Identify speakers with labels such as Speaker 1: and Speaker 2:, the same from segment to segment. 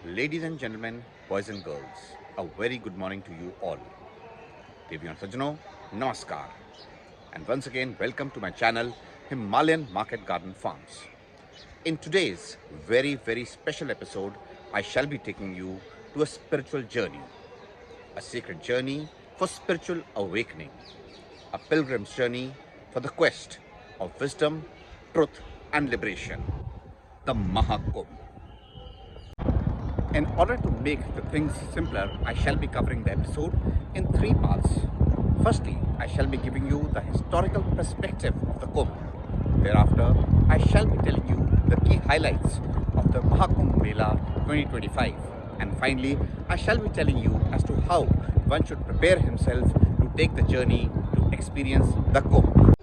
Speaker 1: Ladies and gentlemen, boys and girls, a very good morning to you all. Deviyan Sajano, Namaskar. And once again, welcome to my channel, Himalayan Market Garden Farms. In today's very special episode, I shall be taking you to a spiritual journey, a sacred journey for spiritual awakening, a pilgrim's journey for the quest of wisdom, truth, and liberation, the Maha Kumbh. In order to make the things simpler, I shall be covering the episode in three parts. Firstly, I shall be giving you the historical perspective of the Kumbh. Thereafter, I shall be telling you the key highlights of the Maha Kumbh Mela 2025. And finally, I shall be telling you as to how one should prepare himself to take the journey to experience the Kumbh.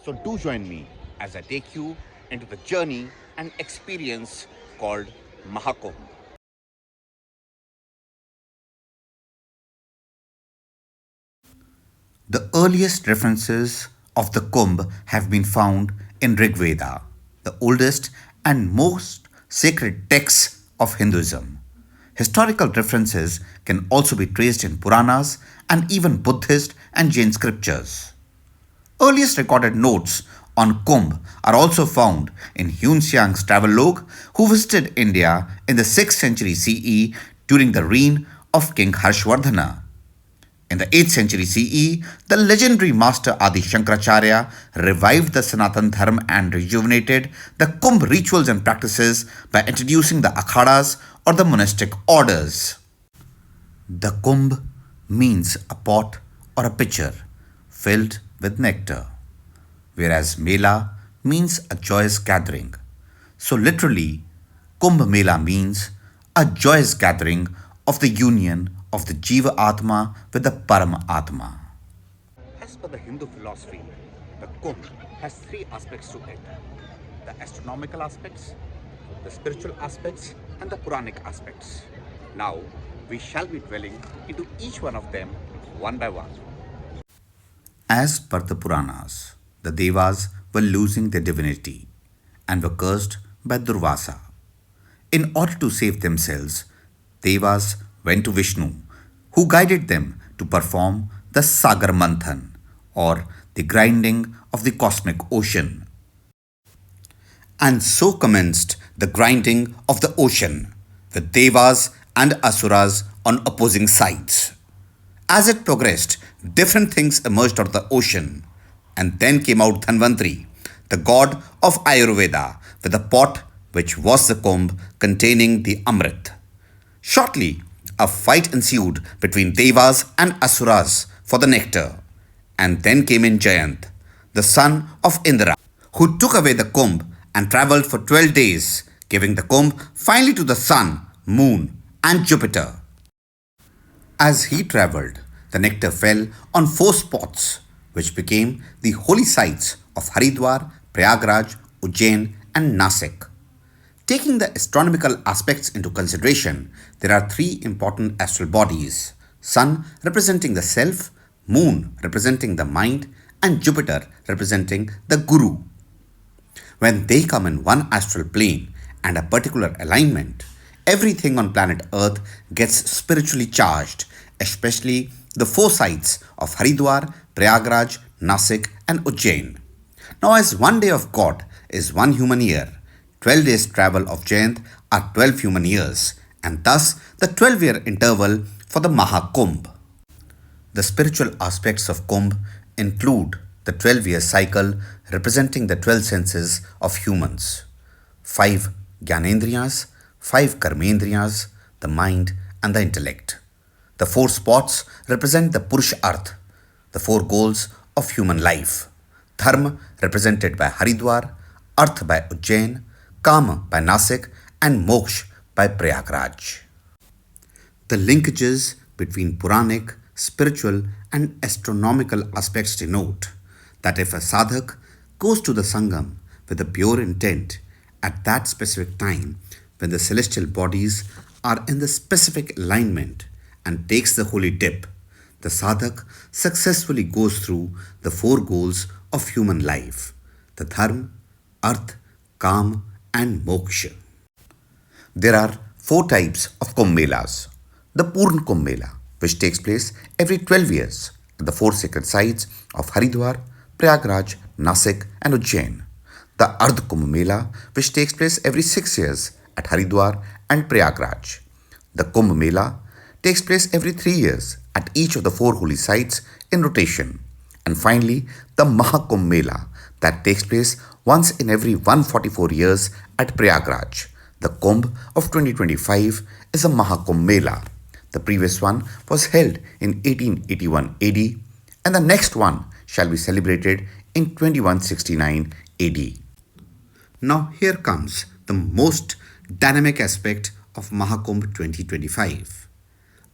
Speaker 1: So do join me as I take you into the journey and experience called Maha Kumbh.
Speaker 2: The earliest references of the Kumbh have been found in Rig Veda, the oldest and most sacred text of Hinduism. Historical references can also be traced in Puranas and even Buddhist and Jain scriptures. Earliest recorded notes on Kumbh are also found in Yun Xiang's travelogue, who visited India in the 6th century CE during the reign of King Harshvardhana. In the 8th century CE, the legendary master Adi Shankaracharya revived the Sanatan Dharma and rejuvenated the Kumbh rituals and practices by introducing the Akharas or the monastic orders. The Kumbh means a pot or a pitcher filled with nectar, whereas Mela means a joyous gathering. So literally, Kumbh Mela means a joyous gathering of the union of the Jiva Atma with the Param Atma.
Speaker 1: As per the Hindu philosophy, the Kumbh has three aspects to it: the astronomical aspects, the spiritual aspects, and the Quranic aspects. Now, we shall be dwelling into each one of them one by one.
Speaker 2: As per the Puranas, the Devas were losing their divinity and were cursed by Durvasa. In order to save themselves, Devas went to Vishnu, who guided them to perform the Sagar Manthan, or the grinding of the cosmic ocean. And so commenced the grinding of the ocean, with Devas and Asuras on opposing sides. As it progressed, different things emerged out of the ocean, and then came out Dhanvantri, the god of Ayurveda, with a pot which was the Kumbh containing the Amrit. Shortly, a fight ensued between Devas and Asuras for the nectar, and then came in Jayant, the son of Indra, who took away the Kumbh and travelled for 12 days, giving the Kumbh finally to the sun, moon, and Jupiter. As he travelled, the nectar fell on four spots, which became the holy sites of Haridwar, Prayagraj, Ujjain, and Nasik. Taking the astronomical aspects into consideration, there are three important astral bodies: Sun representing the self, Moon representing the mind, and Jupiter representing the Guru. When they come in one astral plane and a particular alignment, everything on planet Earth gets spiritually charged, especially the four sites of Haridwar, Prayagraj, Nasik, and Ujjain. Now, as one day of God is one human year, 12 days travel of Jayant are 12 human years, and thus the 12-year interval for the Maha Kumbh. The spiritual aspects of Kumbh include the 12-year cycle representing the 12 senses of humans: 5 Gyanendriyas, 5 Karmendriyas, the mind and the intellect. The 4 spots represent the Purush Arth, the 4 goals of human life: Dharma represented by Haridwar, Arth by Ujjain, Kama by Nasik, and Moksha by Prayagraj. The linkages between Puranic, spiritual, and astronomical aspects denote that if a sadhak goes to the Sangam with a pure intent at that specific time when the celestial bodies are in the specific alignment and takes the holy dip, the sadhak successfully goes through the 4 goals of human life: the dharma, arth, kam, and moksha. There are four types of Kumbh Melas. The Purn Kumbh Mela, which takes place every 12 years at the four sacred sites of Haridwar, Prayagraj, Nasik, and Ujjain. The Ardh Kumbh Mela, which takes place every 6 years at Haridwar and Prayagraj. The Kumbh Mela takes place every 3 years at each of the four holy sites in rotation. And finally, the Maha Kumbh Mela that takes place once in every 144 years at Prayagraj. The Kumbh of 2025 is a Maha Kumbh Mela. The previous one was held in 1881 AD, and the next one shall be celebrated in 2169 AD. Now here comes the most dynamic aspect of Maha Kumbh 2025.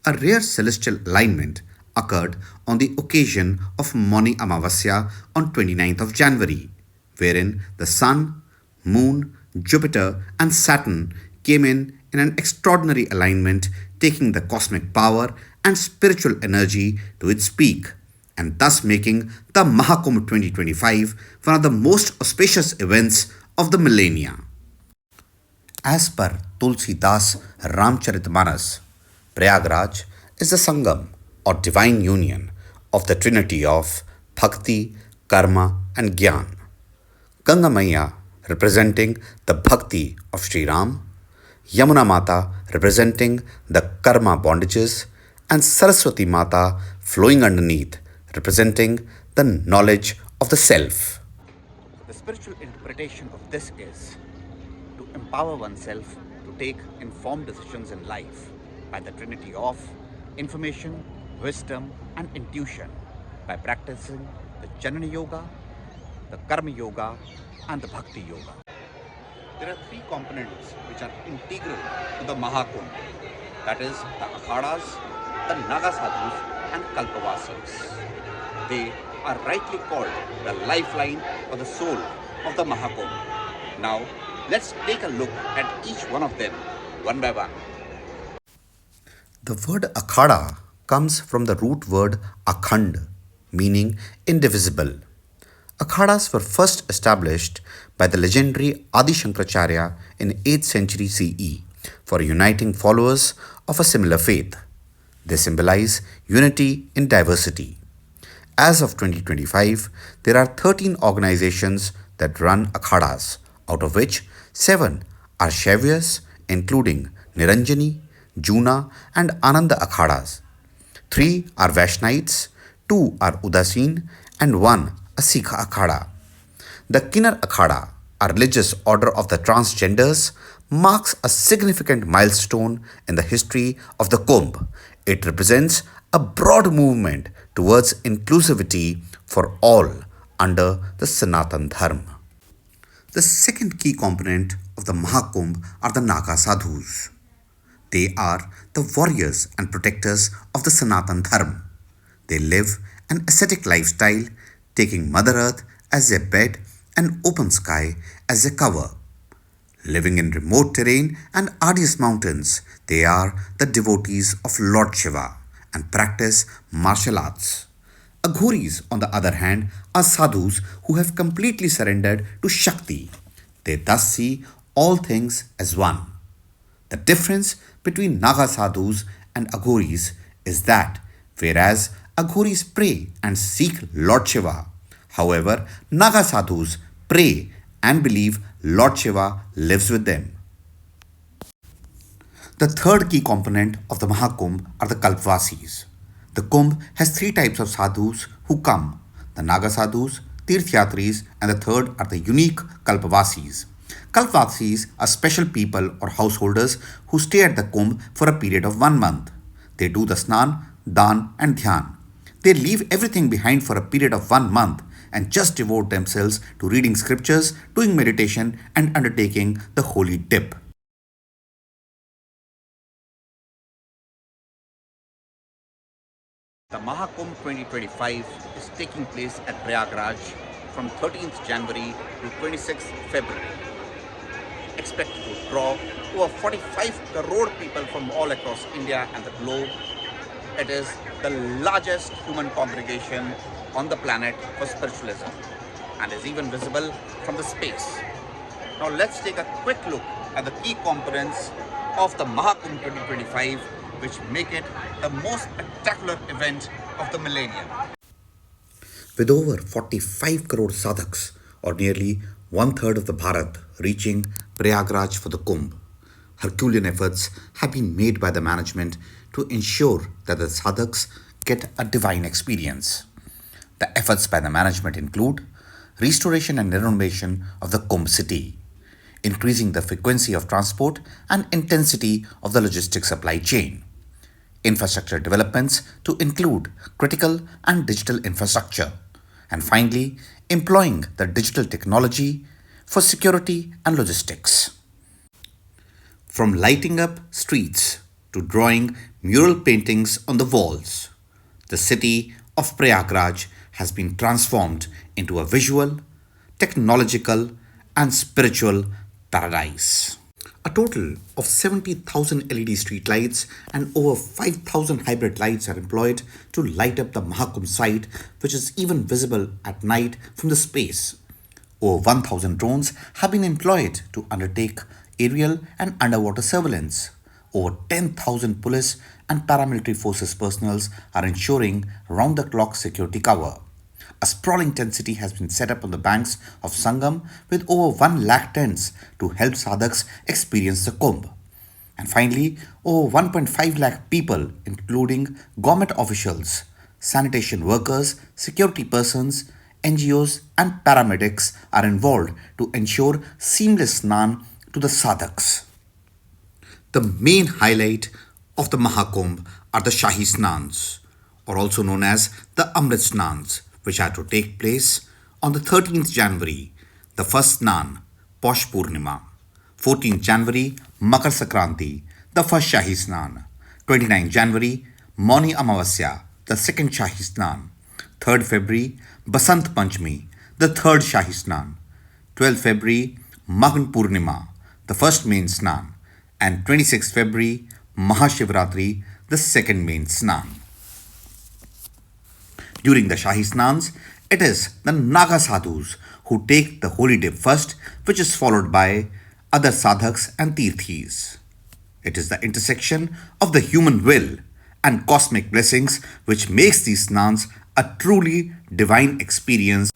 Speaker 2: A rare celestial alignment occurred on the occasion of Moni Amavasya on 29th of January, wherein the Sun, Moon, Jupiter and Saturn came in an extraordinary alignment, taking the cosmic power and spiritual energy to its peak, and thus making the Maha Kumbh 2025 one of the most auspicious events of the millennia. As per Tulsidas Ramcharitmanas, Prayagraj is the Sangam or divine union of the trinity of Bhakti, Karma and Gyan. Ganga Maya representing the Bhakti of Sri Ram, Yamuna Mata representing the Karma bondages, and Saraswati Mata flowing underneath representing the knowledge of the self.
Speaker 1: The spiritual interpretation of this is to empower oneself to take informed decisions in life by the trinity of information, wisdom and intuition by practicing the Janani Yoga, the Karma Yoga and the Bhakti Yoga. There are three components which are integral to the Maha Kumbh, that is the Akharas, the Naga Sadhus and Kalpavasis. They are rightly called the lifeline or the soul of the Maha Kumbh. Now let's take a look at each one of them one by one.
Speaker 2: The word Akhada comes from the root word Akhand, meaning indivisible. Akhadas were first established by the legendary Adi Shankaracharya in 8th century CE for uniting followers of a similar faith. They symbolize unity in diversity. As of 2025, there are 13 organizations that run Akhadas, out of which 7 are Shaivas, including Niranjani, Juna and Ananda Akhadas. 3 are Vaishnavites, 2 are Udasin and 1 a Sikh Akhada. The Kinnar Akhada, a religious order of the transgenders, marks a significant milestone in the history of the Kumbh. It represents a broad movement towards inclusivity for all under the Sanatan Dharma. The second key component of the Maha Kumbh are the Naga Sadhus. They are the warriors and protectors of the Sanatan Dharma. They live an ascetic lifestyle, taking Mother Earth as their bed and open sky as their cover. Living in remote terrain and arduous mountains, they are the devotees of Lord Shiva and practice martial arts. Aghoris, on the other hand, are sadhus who have completely surrendered to Shakti. They thus see all things as one. The difference between Naga sadhus and Aghoris is that whereas Aghoris pray and seek Lord Shiva, however, Naga sadhus pray and believe Lord Shiva lives with them. The third key component of the Maha Kumbh are the Kalpavasis. The Kumbh has 3 types of sadhus who come: the Naga sadhus, Tirthyatris, and the third are the unique Kalpavasis. Kalpavasis are special people or householders who stay at the Kumbh for a period of 1 month. They do the Snan, Dan and Dhyan. They leave everything behind for a period of 1 month and just devote themselves to reading scriptures, doing meditation and undertaking the holy dip.
Speaker 1: The Maha Kumbh 2025 is taking place at Prayagraj from 13th January to 26th February. Expected to draw over 45 crore people from all across India and the globe. It is the largest human congregation on the planet for spiritualism and is even visible from the space. Now let's take a quick look at the key components of the Maha Kumbh 2025, which make it the most spectacular event of the millennium.
Speaker 2: With over 45 crore sadhaks, or nearly one third of the Bharat, reaching Prayagraj for the Kumbh, Herculean efforts have been made by the management to ensure that the sadhaks get a divine experience. The efforts by the management include restoration and renovation of the Kumbh city, increasing the frequency of transport and intensity of the logistics supply chain, infrastructure developments to include critical and digital infrastructure, and finally, employing the digital technology for security and logistics. From lighting up streets to drawing mural paintings on the walls, the city of Prayagraj has been transformed into a visual, technological, and spiritual paradise. A total of 70,000 LED street lights and over 5,000 hybrid lights are employed to light up the Maha Kumbh site, which is even visible at night from the space. Over 1,000 drones have been employed to undertake aerial and underwater surveillance. Over 10,000 police and paramilitary forces personnel are ensuring round-the-clock security cover. A sprawling tent city has been set up on the banks of Sangam with over 1 lakh tents to help sadhaks experience the Kumbh. And finally, over 1.5 lakh people, including government officials, sanitation workers, security persons, NGOs, and paramedics, are involved to ensure seamless Snan to the sadhaks. The main highlight of the Maha Kumbh are the Shahi Snans, or also known as the Amrit Snans, which are to take place on the 13th January, the first Snan, Posh Purnima, 14th January, Makar Sankranti, the first Shahi Snan, 29th January, Mauni Amavasya, the second Shahi Snan, 3rd February, Basant Panchami, the third Shahi Snan, 12th February, Maghan Purnima, the first main Snan, and 26th February, Mahashivratri, the second main Snan. During the Shahi Snans, it is the Naga Sadhus who take the holy dip first, which is followed by other sadhaks and tirthis. It is the intersection of the human will and cosmic blessings which makes these snans a truly divine experience,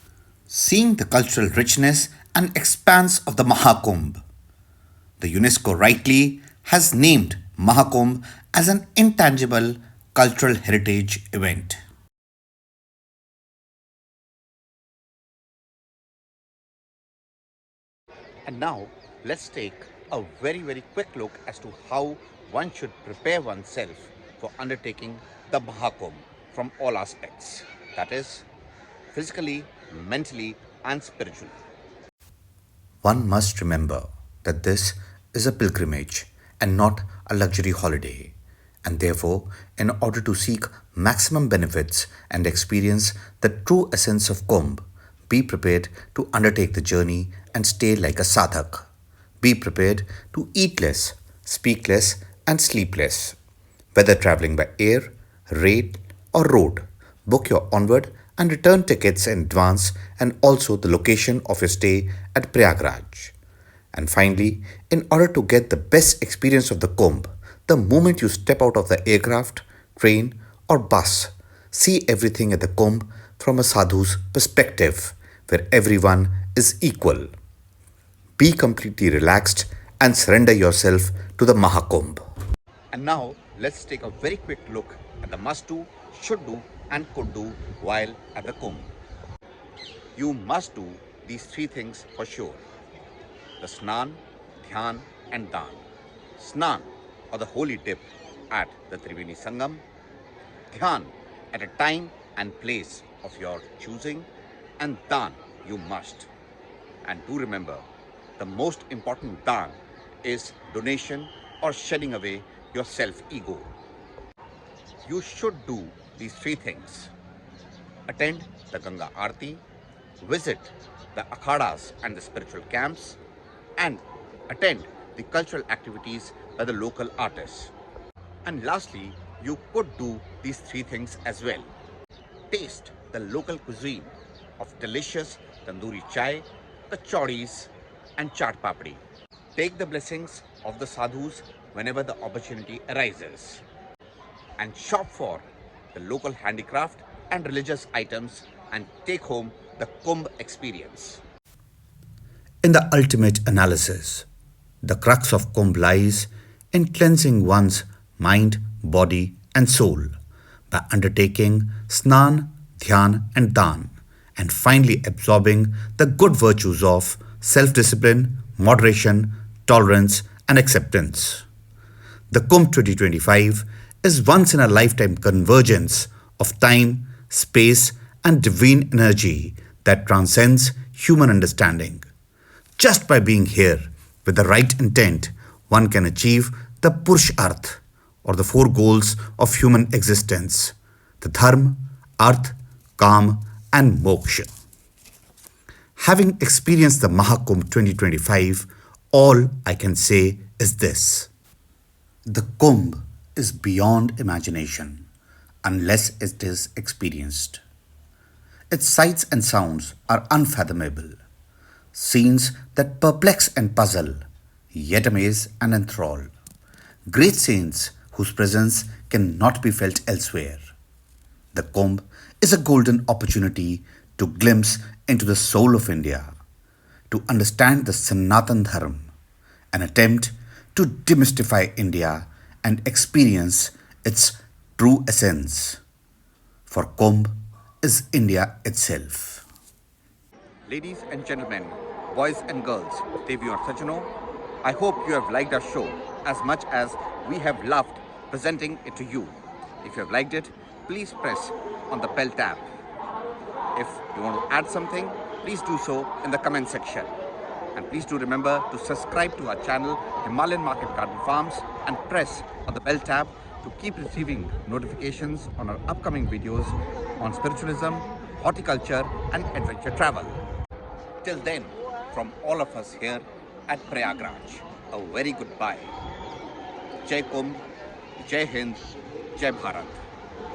Speaker 2: seeing the cultural richness and expanse of the Maha Kumbh. The UNESCO rightly has named Maha Kumbh as an intangible cultural heritage event.
Speaker 1: And now, let's take a very quick look as to how one should prepare oneself for undertaking the Maha Kumbh from all aspects. That is, physically, mentally, and spiritually.
Speaker 2: One must remember that this is a pilgrimage and not a luxury holiday, and therefore, in order to seek maximum benefits and experience the true essence of Kumbh, be prepared to undertake the journey and stay like a sadhak. Be prepared to eat less, speak less, and sleep less. Whether traveling by air, rail, or road, book your onward and return tickets in advance and also the location of your stay at Prayagraj. And finally, in order to get the best experience of the Kumbh, the moment you step out of the aircraft, train, or bus, see everything at the Kumbh from a sadhu's perspective, where everyone is equal. Be completely relaxed and surrender yourself to the Maha Kumbh.
Speaker 1: And now, let's take a very quick look at the must do, should do, and could do while at the Kumbh. You must do these three things for sure: the Snan, Dhyan, and Dan. Snan, or the holy dip, at the Triveni Sangam. Dhyan, at a time and place of your choosing. And Dan, you must. And do remember, the most important Dan is donation or shedding away your self-ego. You should do these three things: attend the Ganga Aarti, visit the Akharas and the spiritual camps, and attend the cultural activities by the local artists. And lastly, you could do these three things as well: taste the local cuisine of delicious tandoori chai, kachauris, and chaat papdi. Take the blessings of the sadhus whenever the opportunity arises and shop for the local handicraft and religious items and take home the Kumbh experience.
Speaker 2: In the ultimate analysis, the crux of Kumbh lies in cleansing one's mind, body, and soul by undertaking Snan, Dhyan, and Dan, and finally absorbing the good virtues of self discipline, moderation, tolerance, and acceptance. The Kumbh 2025 is once in a lifetime convergence of time, space, and divine energy that transcends human understanding. Just by being here with the right intent, one can achieve the Purusharth, or the four goals of human existence: the Dharma, Arth, Kam, and Moksha. Having experienced the Maha Kumbh 2025, all I can say is this: the Kumbh is beyond imagination unless it is experienced. Its sights and sounds are unfathomable, scenes that perplex and puzzle, yet amaze and enthrall. Great saints whose presence cannot be felt elsewhere. The Kumbh is a golden opportunity to glimpse into the soul of India, to understand the Sanatan Dharma, an attempt to demystify India and experience its true essence. For Kumbh is India itself.
Speaker 1: Ladies and gentlemen, boys and girls, Devi and Sajano, I hope you have liked our show as much as we have loved presenting it to you. If you have liked it, please press on the bell tab. If you want to add something, please do so in the comment section. And please do remember to subscribe to our channel Himalayan Market Garden Farms and press on the bell tab to keep receiving notifications on our upcoming videos on spiritualism, horticulture and adventure travel. Till then, from all of us here at Prayagraj, a very goodbye. Jai Kumbh, Jai Hind, Jai Bharat,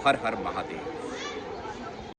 Speaker 1: Har Har Mahadev.